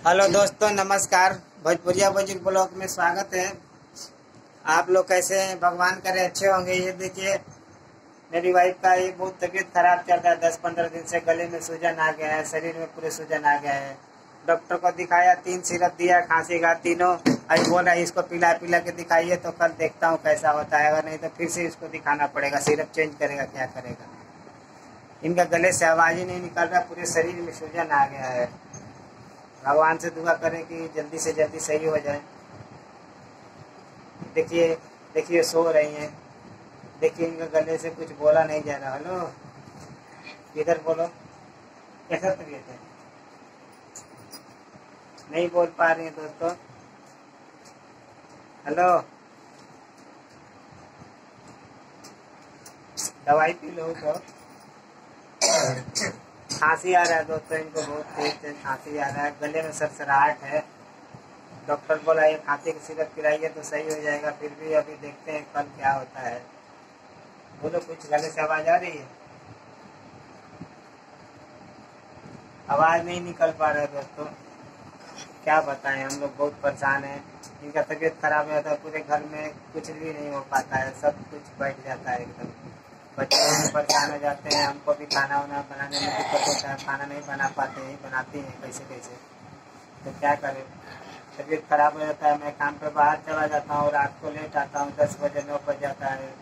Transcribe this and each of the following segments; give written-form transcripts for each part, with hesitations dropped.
Hello दोस्तों, नमस्कार। भोजपुरिया बुजुर्ग ब्लॉग में स्वागत है। आप लोग कैसे हैं? भगवान करे अच्छे होंगे। ये देखिए, मेरी वाइफ का ये बहुत तबीयत खराब चल रहा है। 10-15 दिन से गले में सूजन आ गया है, शरीर में पूरे सूजन आ गया है। डॉक्टर को दिखाया, 3 सिरप दिया, खांसी का तीनों। आज बोल रहा है इसको पिला पिला के दिखाइए, तो कल देखता हूँ कैसा होता है। अगर नहीं तो फिर से इसको दिखाना पड़ेगा, सिरप चेंज करेगा, क्या करेगा। इनका गले से आवाज़ ही नहीं निकल रहा, पूरे शरीर में सूजन आ गया है। भगवान से दुआ करें कि जल्दी से जल्दी सही हो जाए। देखिए देखिए, सो रही हैं। देखिए, इनके गले से कुछ बोला नहीं जा रहा। हेलो, इधर बोलो, कैसा तबीयत है? नहीं बोल पा रही हैं दोस्तों। हेलो, दवाई पी लो तो। खांसी आ रहा है दोस्तों, इनको बहुत तेज खांसी आ रहा है, गले में सरसराहट है। डॉक्टर बोला ये खांसी की सिरप पिलाइए तो सही हो जाएगा। फिर भी अभी देखते हैं कल क्या होता है। बोलो, कुछ गले से आवाज़ आ रही है? आवाज़ नहीं निकल पा रहा है दोस्तों। क्या बताएं, हम लोग बहुत परेशान हैं। इनका तबीयत खराब हो जाता है, पूरे घर में कुछ भी नहीं हो पाता है, सब कुछ बैठ जाता है एकदम। बच्चे भी परेशान हो जाते हैं, हमको भी खाना वाना बनाने में दिक्कत होता है, खाना नहीं बना पाते हैं, बनाती हैं कैसे कैसे। तो क्या करें, तबीयत खराब हो जाता है। मैं काम पे बाहर चला जाता हूँ, रात को लेट आता हूँ, 10 बजे 9 बज जाता है।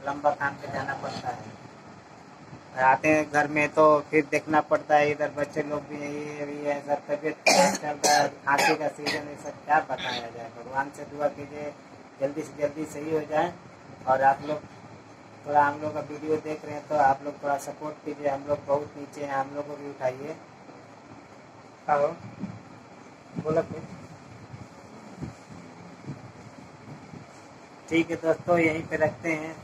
लंबा काम पे जाना पड़ता है। आते हैं घर में तो फिर देखना पड़ता है, इधर बच्चे लोग भी यही है, सब तबीयत खराब चल रहा है, खांसी का सीजन है। सब क्या बताया जाए। भगवान से दुआ कीजिए जल्दी से जल्दी सही हो जाए। और आप लोग थोड़ा हम लोग का वीडियो देख रहे हैं तो आप लोग थोड़ा सपोर्ट कीजिए। हम लोग बहुत नीचे हैं, हम लोग को भी उठाइए। आओ, बोलो कुछ। ठीक है दोस्तों, यहीं पे रखते हैं।